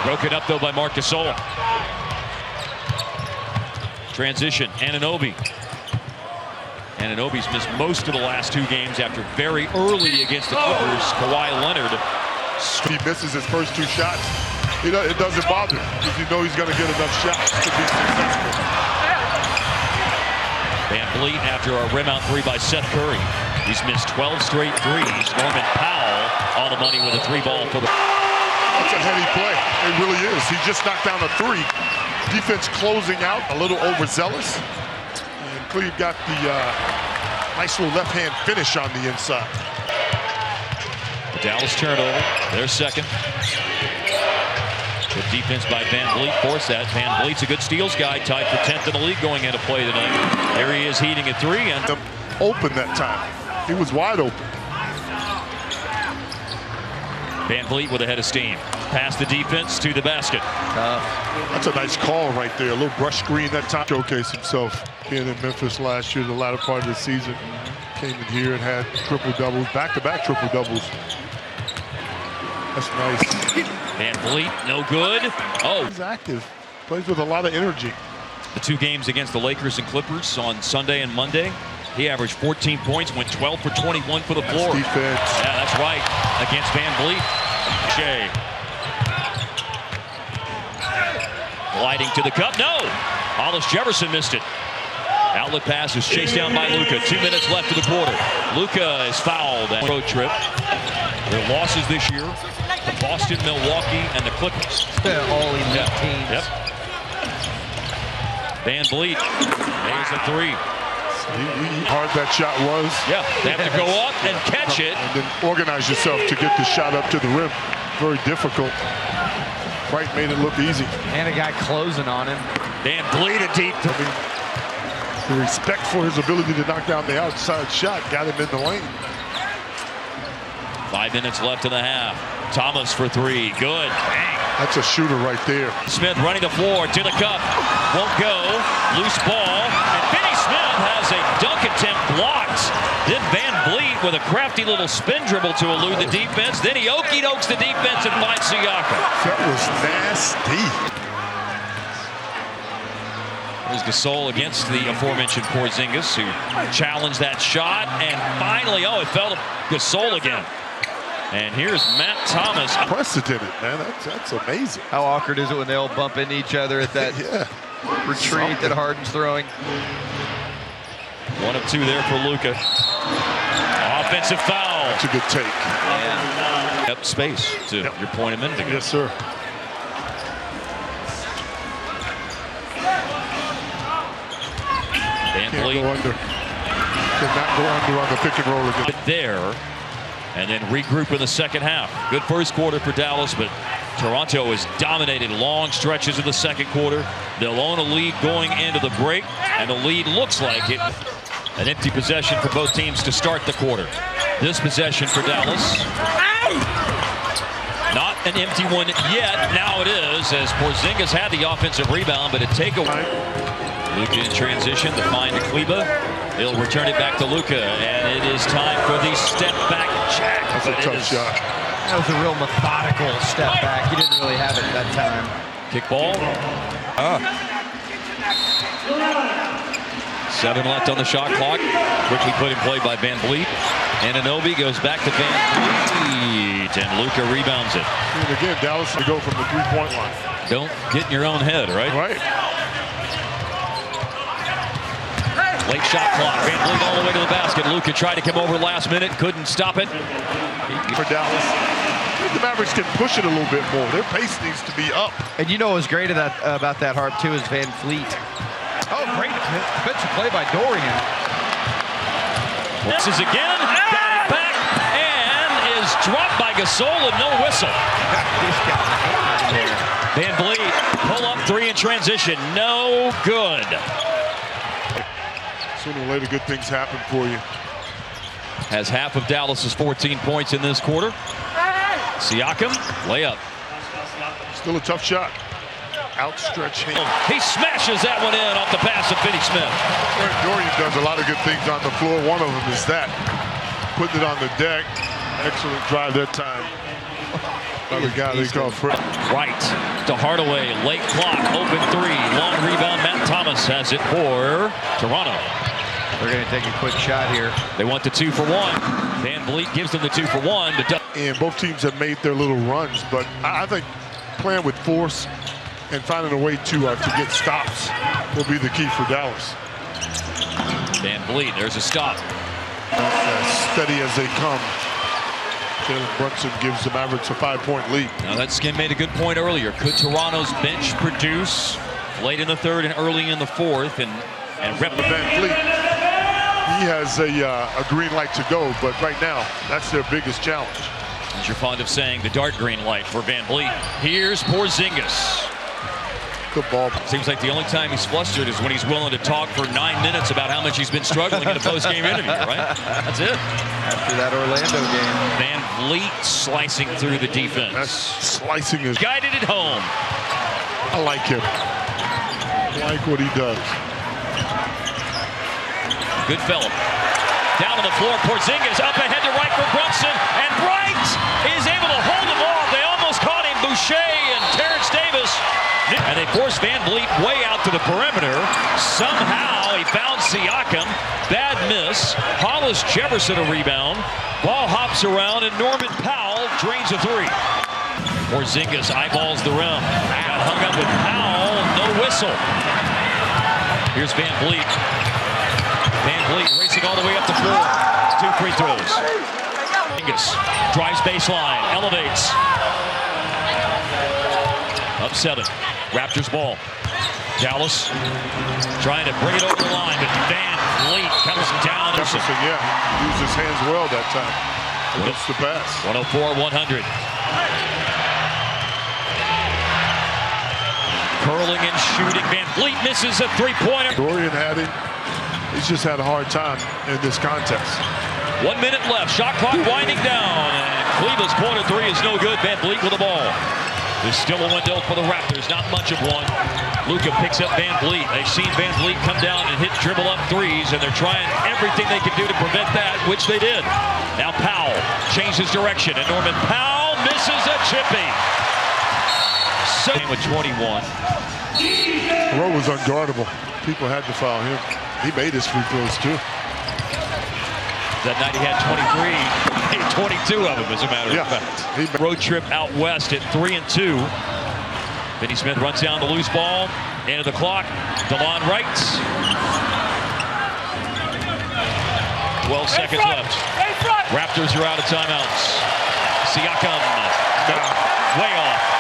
Broken up though by Marc Gasol. Transition, Anunoby. Anunoby's missed most of the last 2 games after very early against the Clippers. Kawhi Leonard. He misses his first 2 shots. It doesn't bother him because you know he's going to get enough shots to be successful. VanVleet after a rim out 3 by Seth Curry. He's missed 12 straight threes. Norman Powell on the money with a 3-ball for the... That's a heady play. It really is. He just knocked down a 3. Defense closing out, a little overzealous. And Cleve got the nice little left-hand finish on the inside. The Dallas turnover, their second. Good defense by VanVleet, forced that. VanVleet's a good steals guy, tied for 10th in the league going into play tonight. Here he is heating a 3. And open that time. He was wide open. VanVleet with a head of steam. Past the defense to the basket. That's a nice call right there. A little brush screen that time. Showcase himself. Being in Memphis last year, the latter part of the season. Came in here and had triple-doubles, back-to-back triple-doubles. That's nice. VanVleet, no good. Oh. He's active. Plays with a lot of energy. The 2 games against the Lakers and Clippers on Sunday and Monday. He averaged 14 points, went 12 for 21 for the floor. That's defense. Yeah, that's right. Against VanVleet. Shea. Gliding to the cup. No! Hollis Jefferson missed it. Outlet pass is chased down by Luka. 2 minutes left of the quarter. Luka is fouled at road trip. Their losses this year, the Boston, Milwaukee, and the Clippers. All elite teams. Yep. VanVleet makes a 3. Hard that shot was. Yeah, they have to go up and catch it. And then organize yourself to get the shot up to the rim. Very difficult. Wright made it look easy. And a guy closing on him. VanVleet a deep. The respect for his ability to knock down the outside shot got him in the lane. 5 minutes left in the half. Thomas for 3. Good. Bang. That's a shooter right there. Smith running the floor to the cup. Won't go. Loose ball. And Finney Smith has a dunk attempt blocked. Then VanVleet with a crafty little spin dribble to elude the defense. Then he okey-dokes the defense and finds Siakam. That was nasty. There's Gasol against the aforementioned Porzingis, who challenged that shot. And finally, oh, it fell to Gasol again. And here's Matt Thomas. Unprecedented, man. That's amazing. How awkward is it when they all bump into each other at that retreat that Harden's throwing? 1 of 2 there for Luka. Offensive foul. That's a good take. Yep, space to your point a minute ago. Yes, sir. VanVleet cannot go under on the pick and roll again. There, and then regroup in the second half. Good first quarter for Dallas, but Toronto has dominated long stretches of the second quarter. They'll own a lead going into the break, and the lead looks like it. An empty possession for both teams to start the quarter. This possession for Dallas. Not an empty one yet. Now it is, as Porzingis had the offensive rebound, but a takeaway. Luka in transition, the find to Kleba. He'll return it back to Luka, and it is time for the step-back jack. That's a tough shot. That was a real methodical step back. He didn't really have it that time. Kick ball. 7 left on the shot clock. Quickly put in play by VanVleet. Anunoby goes back to VanVleet, and Luka rebounds it. And again, Dallas to go from the three-point line. Don't get in your own head, right? Right. Late shot clock. VanVleet all the way to the basket. Luka tried to come over last minute, couldn't stop it. For Dallas, the Mavericks can push it a little bit more. Their pace needs to be up. And you know what's great about that Harp too is VanVleet. Oh, great defensive play by Dorian. This is again, got it back, and is dropped by Gasol and no whistle. VanVleet, pull up 3 in transition, no good. Sooner or later, good things happen for you. Has half of Dallas's 14 points in this quarter. Siakam, layup. Still a tough shot. Outstretched hand. He smashes that one in off the pass of Finney Smith. Dorian does a lot of good things on the floor. One of them is that. Putting it on the deck. Excellent drive that time. Another guy they call Fred. Right to Hardaway, late clock, open three, long rebound. Matt Thomas has it for Toronto. They're going to take a quick shot here. They want the 2 for 1. VanVleet gives them the 2 for 1. But And both teams have made their little runs, but I think playing with force and finding a way to get stops will be the key for Dallas. VanVleet, there's a stop. As steady as they come. Jalen Brunson gives the Mavericks a 5-point lead. Now that Skin made a good point earlier. Could Toronto's bench produce late in the third and early in the fourth and rep VanVleet, he has a green light to go, but right now that's their biggest challenge. As you're fond of saying, the dark green light for VanVleet. Here's Porzingis. Good ball. Seems like the only time he's flustered is when he's willing to talk for 9 minutes about how much he's been struggling in a post-game interview, right? That's it. After that Orlando game. VanVleet slicing through the defense. That's slicing his. Guided it home. I like him. I like what he does. Good fella. Down on the floor, Porzingis up ahead to right for Brunson, and Bright is able to hold him off. They almost caught him, Boucher and Terrence Davis. And they forced VanVleet way out to the perimeter. Somehow he found Siakam. Bad miss. Hollis Jefferson a rebound. Ball hops around and Norman Powell drains a 3. Porzingis eyeballs the rim. Got hung up with Powell. No whistle. Here's VanVleet. VanVleet racing all the way up the floor. 2 free throws. Porzingis drives baseline. Elevates. Up 7. Raptors ball. Dallas trying to bring it over the line, but VanVleet comes down. Jefferson, yeah, used his hands well that time against the pass. 104-100. Curling and shooting. VanVleet misses a 3-pointer. Dorian had him. He's just had a hard time in this contest. 1 minute left. Shot clock winding down. And Cleveland's corner 3 is no good. VanVleet with the ball. There's still a window for the Raptors, not much of one. Luka picks up VanVleet. They've seen VanVleet come down and hit dribble-up threes, and they're trying everything they can do to prevent that, which they did. Now Powell changes direction, and Norman Powell misses a chippy. So with 21. Rowe was unguardable. People had to foul him. He made his free throws, too. That night he had 23. 22 of them, as a matter of fact. Road trip out west at 3-2. Finney Smith runs down the loose ball. End of the clock. DeLon Wright. 12 seconds left. Raptors are out of timeouts. Siakam way off.